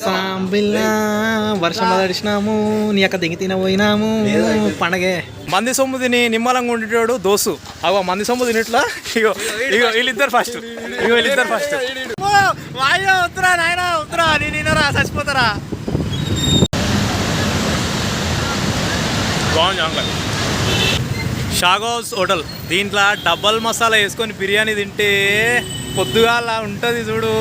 సాంబిల్లా వర్షంలో తడిచినాము నీ అక్క దిగి తినబోయినాము పండగే మంది సొమ్ము తిని నిమ్మలంగా ఉండేటాడు దోసు అగో మంది సొమ్ము తినట్లా ఇగో ఇగో వీళ్ళిద్దరు ఫస్ట్ వాయో ఉత్తరా నాయన ఉత్తరా నేనరా చచ్చిపోతారా బాగుంది షాగోస్ హోటల్ దీంట్లో డబల్ మసాలా వేసుకొని బిర్యానీ తింటే పొద్దుగా అలా ఉంటుంది చూడు.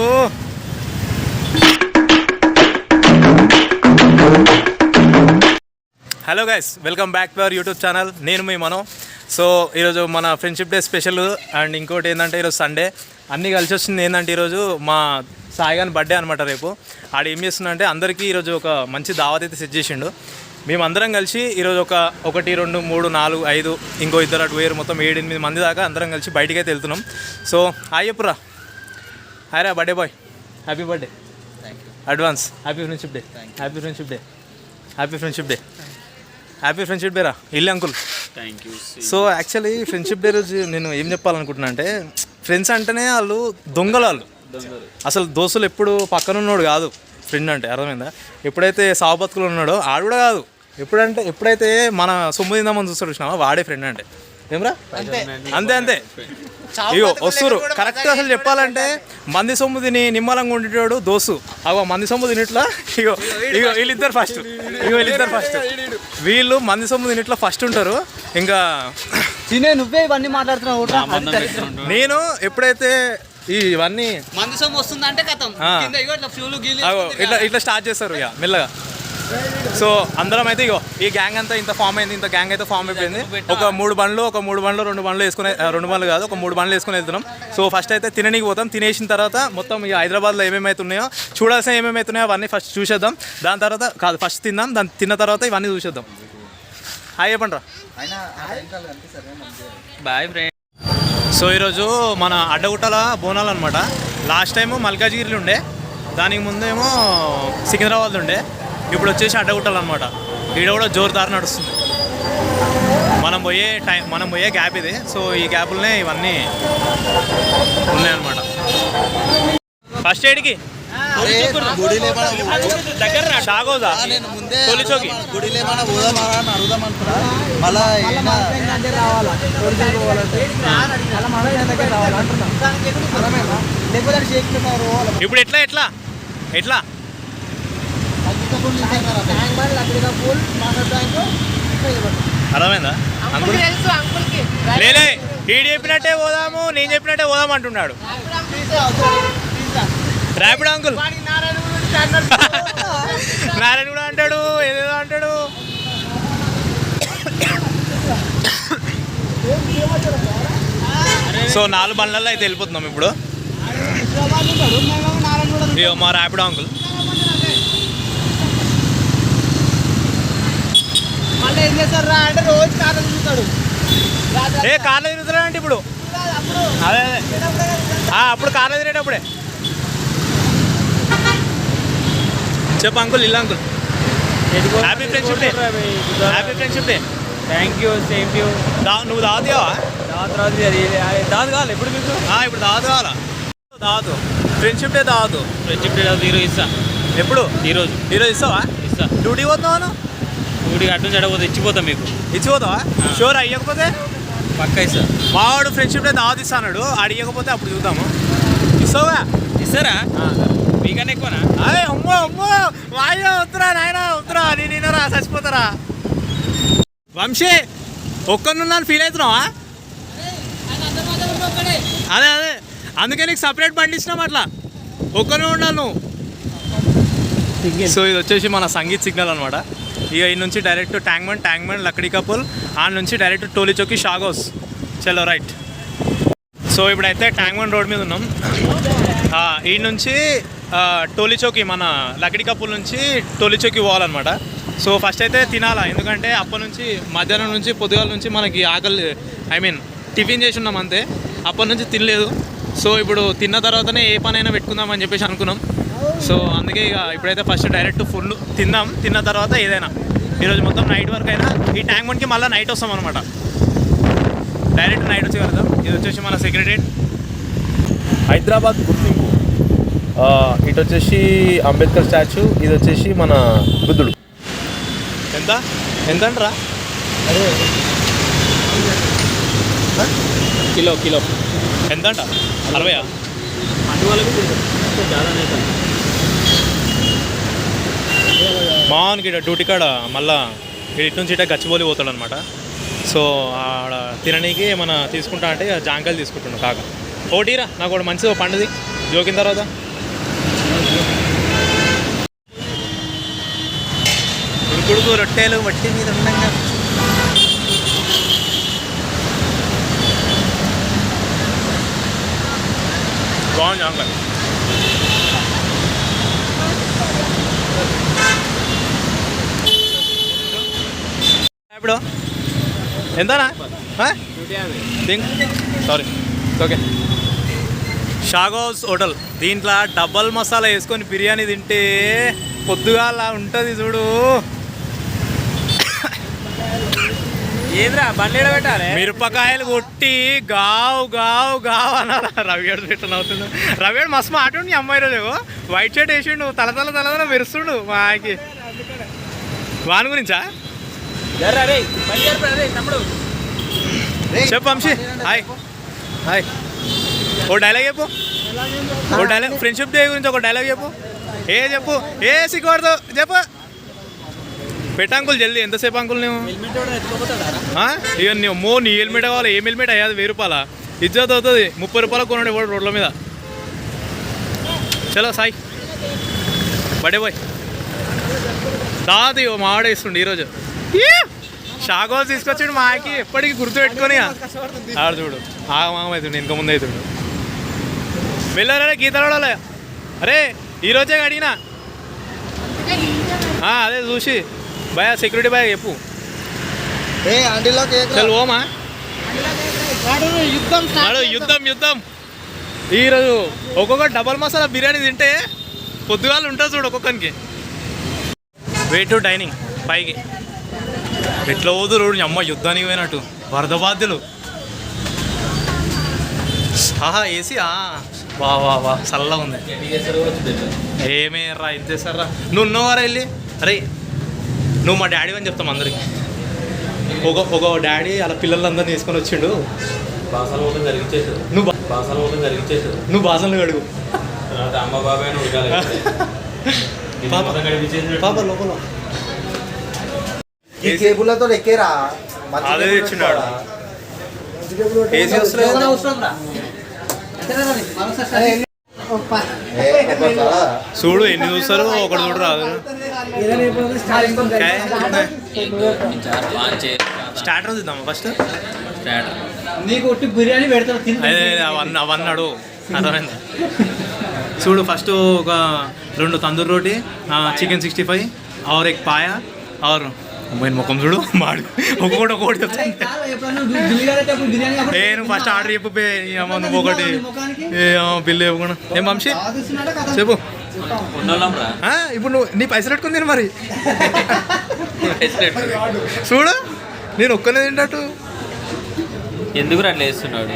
Hello guys, welcome back to our YouTube channel. నేను మీ మనం. సో ఈరోజు మన ఫ్రెండ్షిప్ డే స్పెషల్ అండ్ ఇంకోటి ఏంటంటే ఈరోజు సండే అన్నీ కలిసి వచ్చింది. ఏంటంటే ఈరోజు మా సాయిగాని బర్త్డే అనమాట. రేపు ఆడ ఏం చేస్తుందంటే అందరికీ ఈరోజు ఒక మంచి దావత్ అయితే సెట్ చేసిండు. మేమందరం కలిసి ఈరోజు ఒక 1, 2, 3, 4, 5 ఇంకో ఇద్దరు అటు వేరు మొత్తం 7-8 మంది దాకా అందరం కలిసి బయటికి అయితే వెళ్తున్నాం. సో హాయ్ చెప్పురా. హాయ్ రా birthday boy, happy birthday, advance happy friendship day, happy friendship day, happy friendship day, happy friendship day రా ఇల్లు uncle. Thank you. So actually friendship day రోజు నేను ఏం చెప్పాలనుకుంటున్నా అంటే, ఫ్రెండ్స్ అంటేనే వాళ్ళు దొంగలు. వాళ్ళు అసలు దోస్తులు ఎప్పుడు పక్కనున్నాడు కాదు ఫ్రెండ్ అంటే, అర్థమైందా? ఎప్పుడైతే సావు బతుకులు ఉన్నాడో ఆడు కూడా కాదు. ఎప్పుడైతే మన సొమ్ము తిందామని చూస్తాడు చూసినావా వాడే ఫ్రెండ్ అంటే. ఏమరా అంతే ఇగో వస్తురు కరెక్ట్. అసలు చెప్పాలంటే మంది సొమ్ము తిని నిమ్మలంగా ఉండేటాడు దోసు అగో మంది సొమ్ము తినట్లా ఇగో వీళ్ళిద్దరు ఫస్ట్ వీళ్ళు మంది సొమ్ము తినట్లా ఫస్ట్ ఉంటారు. ఇంకా నువ్వే ఇవన్నీ మాట్లాడుతున్నావు. నేను ఎప్పుడైతే ఇవన్నీ మంది సొమ్ము వస్తుందంటే ఇట్లా స్టార్ట్ చేస్తారు ఇక మెల్లగా. సో అందరం అయితే ఇగో ఈ గ్యాంగ్ అంతా ఇంత ఫామ్ అయింది. ఇంత గ్యాంగ్ అయితే ఫామ్ అయిపోయింది. ఒక 3 బండ్లు 2 బండ్లు వేసుకుని 2 బండ్లు కాదు ఒక 3 బండ్లు వేసుకుని వెళ్తున్నాం. సో ఫస్ట్ అయితే తిననీకి పోతాం. తినేసిన తర్వాత మొత్తం ఇక హైదరాబాద్లో ఏమేమైతున్నాయో చూడాల్సిన ఏమేమైతున్నాయో అవన్నీ ఫస్ట్ చూసేద్దాం. దాని తర్వాత కాదు ఫస్ట్ తిందాం, దాన్ని తిన్న తర్వాత ఇవన్నీ చూసేద్దాం. హాయ్ చెప్పండి రా. Boy friend. సో ఈరోజు మన అడ్డగుట్టల బోనాలు అనమాట. లాస్ట్ టైము మల్కాజ్గిరిలో ఉండే, దానికి ముందేమో సికింద్రాబాద్ ఉండే, ఇప్పుడు వచ్చేసి అడ్డగుట్టలు అనమాట. ఈడ కూడా జోరుదారు నడుస్తుంది. మనం పోయే గ్యాప్ ఇది. సో ఈ గ్యాప్లనే ఇవన్నీ ఉన్నాయన్నమాట. ఫస్ట్ ఎయిడ్కి షాగోజా తొలిచోకి ఇప్పుడు ఎట్లా అర్థమైందా? లేలే ఈడు చెప్పినట్టే పోదాము, నేను చెప్పినట్టే పోదాము అంటున్నాడు. ర్యాపిడ్ అంకుల్ నారాయణ కూడా అంటాడు, ఏదేదో అంటాడు. సో 4 బండ్లలో అయితే వెళ్ళిపోతున్నాం ఇప్పుడు. ఇయో మా ర్యాపిడ్ అంకుల్. ఏ కార్లో తిరుగుతున్నాడు అంటే ఇప్పుడు అదే అప్పుడు కార్లో తిరిగేటప్పుడే. చెప్పు అంకుల్, ఇల్లు uncle. Happy friendship day, happy friendship day. Thank you, same you. నువ్వు దావత్ కావాలి ఎప్పుడు మీకు? ఇప్పుడు దావత్ కావాలా? దావత్ ఫ్రెండ్షిప్ డే ఈరోజు ఇస్తా. ఎప్పుడు? ఈరోజు ఇస్తావా? ఇస్తా. డ్యూటీ పోతున్నావు? డ్యూటీకి అడ్డు చెడపోతే ఇచ్చిపోతాం మీకు. ఇచ్చిపోతావా? షూర్. అయ్యకపోతే పక్క ఇస్తా. మావాడు ఫ్రెండ్షిప్ డే దావత్ ఇస్తాడు. అడిగకపోతే అప్పుడు చూద్దాము. ఇస్తావా? ఇస్తారా? మీకన్నా ఎక్కువనా? అదే అమ్మో వాయో ఉత్తరా నాయన ఉత్తరా నేనరా చచ్చిపోతారా. వంశీ ఒక్కనున్నాను ఫీల్ అవుతున్నావా? అదే అందుకే నీకు సపరేట్ బండి ఇచ్చినాం. అట్లా ఒక్కనే ఉన్నాను. సో ఇది వచ్చేసి మన సంగీత్ సిగ్నల్ అనమాట. ఇక ఈ నుంచి డైరెక్ట్ ట్యాంక్మెంట్ లక్కడి కపుల్, ఆ నుంచి డైరెక్ట్ టోలీచౌకి షాగోస్. చలో రైట్. సో ఇప్పుడైతే ట్యాంక్మెంట్ రోడ్ మీద ఉన్నాం. ఈ నుంచి టోలీచౌకి మన లక్కడి కపుల్ నుంచి టోలీచౌకి పోవాలన్నమాట. సో ఫస్ట్ అయితే తినాలా, ఎందుకంటే అప్పటి నుంచి మధ్యాహ్నం నుంచి పొద్దుగాల నుంచి మనకి ఆకలి టిఫిన్ చేసి ఉన్నాం అంతే. అప్పటి నుంచి తినలేదు. సో ఇప్పుడు తిన్న తర్వాతనే ఏ పనైనా పెట్టుకుందామని చెప్పేసి అనుకున్నాం. సో అందుకే ఇక ఇప్పుడైతే ఫస్ట్ డైరెక్ట్ ఫుల్ తిందాం, తిన్న తర్వాత ఏదైనా. ఈరోజు మొత్తం నైట్ వరకు అయినా ఈ ట్యాంక్మెంట్కి మళ్ళీ నైట్ వస్తాం అనమాట. డైరెక్ట్ నైట్ వచ్చి కలుద్దాం. ఇది వచ్చేసి మన సెక్రటరేట్. హైదరాబాద్ గుర్తింపు ఇటు వచ్చేసి అంబేద్కర్ స్టాచ్యూ, ఇది వచ్చేసి మన బుద్ధుడు. ఎంత ఎంత అంటారా? అదే కిలో కిలో ఎంత అంట? 60. అటు వాళ్ళకి చాలా మావానికి ఇక్కడ డ్యూటీ కాడ మళ్ళా ఇటు నుంచి ఇట గచ్చిబౌలి పోతాడు అనమాట. సో ఆడ తిననీకి ఏమైనా తీసుకుంటా అంటే జాంకాయలు తీసుకుంటున్నాను కాక. ఓటీరా నాకు ఒకటి మంచిది పండుది జోకిన తర్వాత. ఉడుకుడుకు రొట్టెలు వట్టి మీద ఉండగా బాగుంది జాంకాయ. ఇప్పుడు ఎంతనా? Sorry okay. షాగోస్ హోటల్ దీంట్లో డబల్ మసాలా వేసుకొని బిర్యానీ తింటే పొద్దుగాల ఉంటుంది చూడు. ఏంద్రా బండి పెట్టాలి? మిరపకాయలు కొట్టి గావు గావు గావు అన్నారా? రవిగడు రిటర్న్ అవుతుంది. రవిగడు మస్తు మాట్లాడు అమ్మాయి రోజు వైట్ షర్ట్ వేసిండు, తల మెరుస్తుండు మాకి. వాని గురించా చెప్పు వంశీ. Hi hi. ఓ డైలాగ్ చెప్పు, ఓ డైలాగ్ ఫ్రెండ్షిప్ డే గురించి ఒక డైలాగ్ చెప్పు. చెప్పు సిగ్గుపడదు చెప్పు. పెట్ట అంకుల్ జల్దీ. ఎంతసేపు అంకుల్ నువ్వు? ఇక నువ్వు నీ హెల్మెట్ కావాలి. ఏం హెల్మెట్ అయ్యాది? 1000 రూపాయల ఇజ్జత్ అవుతుంది. 30 రూపాయలకు కొనండి వాడు రోడ్ల మీద. చలో సాయి బడే బాయ్. దాది మావాడే ఇస్తుండే ఈరోజు. షాగోస్ తీసుకొచ్చాడు మాకి. ఎప్పటికీ గుర్తు పెట్టుకొని ఆడు చూడు ఆగమవుతుండే ఇంక ముందు అవుతుండు. వెళ్ళారే గీతలే. అరే ఈరోజే అడిగినా అదే చూసి భయ సెక్యూరిటీ భయ చెప్పు. చల్ ఓమా యుద్ధం యుద్ధం. ఈరోజు ఒక్కొక్క డబల్ మసాలా బిర్యానీ తింటే పొద్దుగాలు ఉంటుంది చూడు ఒక్కొక్కరికి. వే టు డైనింగ్ పైకి ఎట్లా పోదు రోడ్డు. అమ్మ యుద్ధానికి పోయినట్టు వరద బాధ్యులు. ఏసీ వా వా వా చల్లగా ఉంది. ఏమే రా ఇది చేస్తారా? నువ్వు ఉన్నవారా వెళ్ళి? అరే నువ్వు మా డాడీ అని చెప్తాం అందరికి. ఒక డాడీ అలా పిల్లలందరినీ తీసుకొని వచ్చిండు. నువ్వు బాసనలు కడుగు. పాప లోపల అదే తెచ్చినాడు. ఏసీ చూడు ఎన్ని చూస్తారు ఒకటి చూడు రాదు. స్టార్టర్ చూద్దామా ఫస్ట్? బిర్యానీ పెడతాడు అవన్నాడు అర్థమైందా? చూడు ఫస్ట్ ఒక 2 తందూరి రోటీ, చికెన్ 65 और एक పాయా और అమ్మాయిని ముఖం చూడు మాడు ఒక్కొక్కటి చెప్తాను. నేను ఫస్ట్ ఆర్డర్ చెప్పు. నువ్వు ఒకటి బిల్లు చెప్పకుండా ఏం వంశీ చెప్పు. ఇప్పుడు నువ్వు నీ పైసలు పెట్టుకుని తిను మరి. చూడు నేను ఒక్కనే తింటట్టు. ఎందుకు అట్లా వేస్తున్నాడు?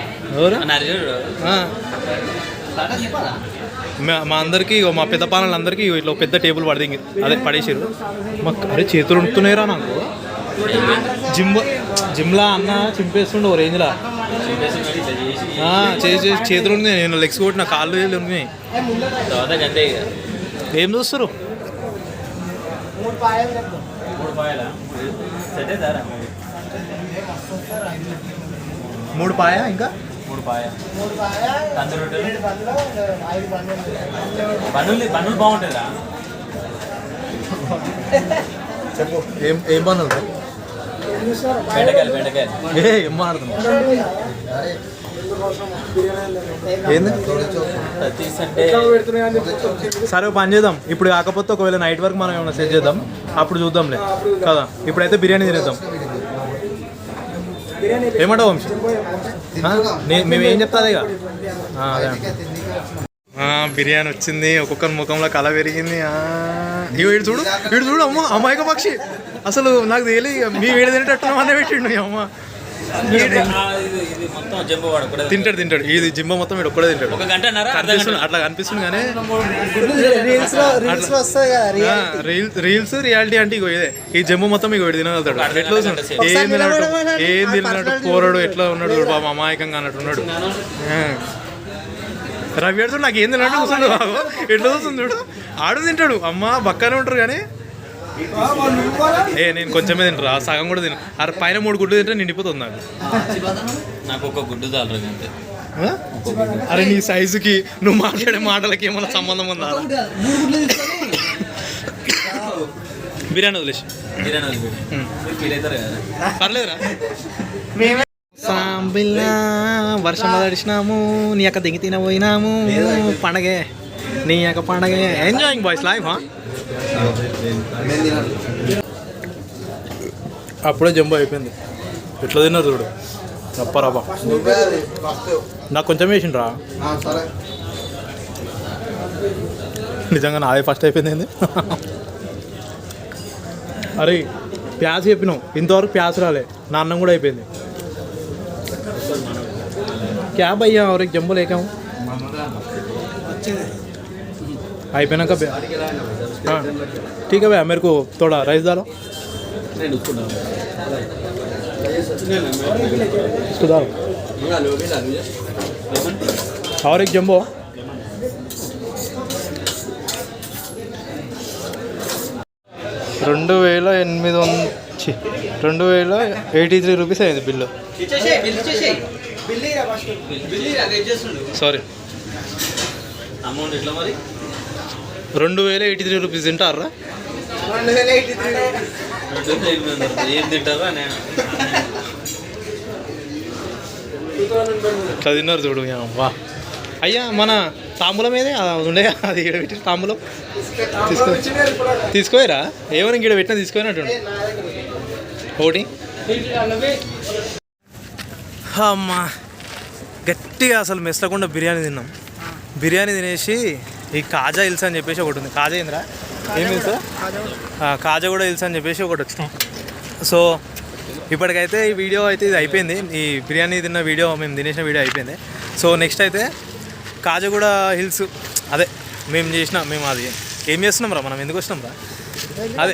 మా అందరికీ మా పెద్ద పాలనందరికీ ఇట్లా పెద్ద టేబుల్ పడింది. అదే పడేసారు మాకు. అరే చేతులు ఉంటున్నాయిరా నాకు. జిమ్లా అన్న చింపేస్తుండే ఓ రేంజ్లా చేసి చేతులు ఉంది. నేను లెగ్స్ కొట్టిన కాళ్ళు ఉన్నాయి. ఏం చూస్తారు? 3 పాయా ఇంకా 3 పాయా బన్నులు బాగుంటుందా? చెప్పు ఏం పనులు? బెండకాయలు ఏం మాట్లాడుతున్నావు? ఏంది? సరే పని చేద్దాం. ఇప్పుడు కాకపోతే ఒకవేళ నైట్ వరకు మనం ఏమైనా సెట్ చేద్దాం, అప్పుడు చూద్దాంలే కదా. ఇప్పుడైతే బిర్యానీ తినేద్దాం. ఏమంటావు వంశీ? మేము ఏం చెప్తా అదే. బిర్యానీ వచ్చింది. ఒక్కొక్కరి ముఖంలో కళ పెరిగింది. ఇటు చూడు అమ్మ అమ్మాయిక పక్షి. అసలు నాకు తెలియదు మీ వేడి తినేటట్టు అన్న పెట్టిండు అమ్మ. ఇది మొత్తం జంబో వాడు కూడా తింటాడు ఇది జింబో మొత్తం వీడు ఒక్కడే తింటాడు. ఒక గంట అన్నారా? కనిపిస్తుంది అట్లా కనిపిస్తుంది కానీ రీల్స్ వస్తాయి కదా రీల్స్ రియాలిటీ అంటే ఇగో ఇదే. ఈ జంబో మొత్తం ఇగో వీడు తినగలుగుతాడు. ఎట్లా చూస్తున్నాడు ఏం తిన్నట్టు పోరాడు ఎట్లా ఉన్నాడు బాబు అమాయకంగా అన్నట్టు ఉన్నాడు. రవి ఆడుతూ నాకు ఏం తిన్నట్టు చూస్తున్నాడు బాబు ఎట్లా చూస్తుంది చూడు. ఆడు తింటాడు అమ్మ బక్కనే ఉంటారు కానీ నేను కొంచెమే తింటారా సగం కూడా తిన. అరే పైన 3 గుడ్లు తింటే నిండిపోతుంది నాకు. నాకు ఒక గుడ్డు చాలు అంతే. అరే నీ సైజుకి నువ్వు మాట్లాడే మాటలకి ఏమైనా సంబంధం ఉందా? బిర్యానీ వదిలేసి ఫీల్ అవుతారు కదా. పర్లేదురా. సాంబిల్లా వర్షంలో తడిచినాము నీ యొక్క దిగి తినబోయినాము పండగే నీ యొక్క పండగే ఎంజాయింగ్ బాయ్స్ లైఫ్. అప్పుడే జంబో అయిపోయింది. ఎట్లా తిన్నారు చూడు రప్పరాబా. నాకు కొంచెం వేసిండ్రా నిజంగా నాదే ఫస్ట్ అయిపోయింది. అరే ప్యాస్ చెప్పినావు ఇంతవరకు ప్యాస్ రాలే. నా అన్నం కూడా అయిపోయింది. क्या भैया और एक जम्बो लेके आऊँ అయిపోయినాక हाँ ठीक है भैया मेरे को थोड़ा राइस डालो इसको डालो और एक जम्बो. ₹2,083 అయింది బిల్లు. సారీ అమౌంట్ ఎట్లా మరి? ₹2,083 తింటారా? ఏం తింటారా? ఇట్లా తిన్నారు చూడు. వా అయ్యా మన తాంబూలం ఏదే ఉండే అది ఇక్కడ పెట్టి తాంబూలం తీసుకోరా ఏమైనా ఇక్కడ పెట్టినా తీసుకోనట్టు ఒకటి. అమ్మా గట్టిగా అసలు మెస్తకుండా బిర్యానీ తిన్నాం. బిర్యానీ తినేసి ఈ కాజా హిల్స్ అని చెప్పేసి ఒకటి ఉంది. కాజా ఏంద్రా ఏం హిల్స్? కాజా కూడా హిల్స్ అని చెప్పేసి ఒకటి వచ్చినాం. సో ఇప్పటికైతే ఈ వీడియో అయితే ఇది అయిపోయింది. ఈ బిర్యానీ తిన్న వీడియో మేము తినేసిన వీడియో అయిపోయింది. సో నెక్స్ట్ అయితే కాజాగూడ హిల్స్ అదే మేము అది ఏం చేస్తున్నాం రా మనం ఎందుకు వచ్చినాం రా అదే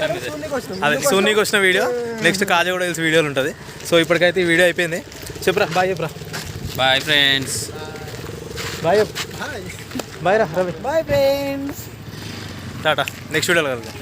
సోనీకి వచ్చిన వీడియో నెక్స్ట్ కాజాగూడ హిల్స్ వీడియోలు ఉంటుంది. సో ఇప్పటికైతే ఈ వీడియో అయిపోయింది. చెప్పురా బాయ్ చెప్పురా. Bye friends. బాయ్ బాయ్ రా Ravi. Bye friends. Tata next వీడియోలో కలుద్దాం.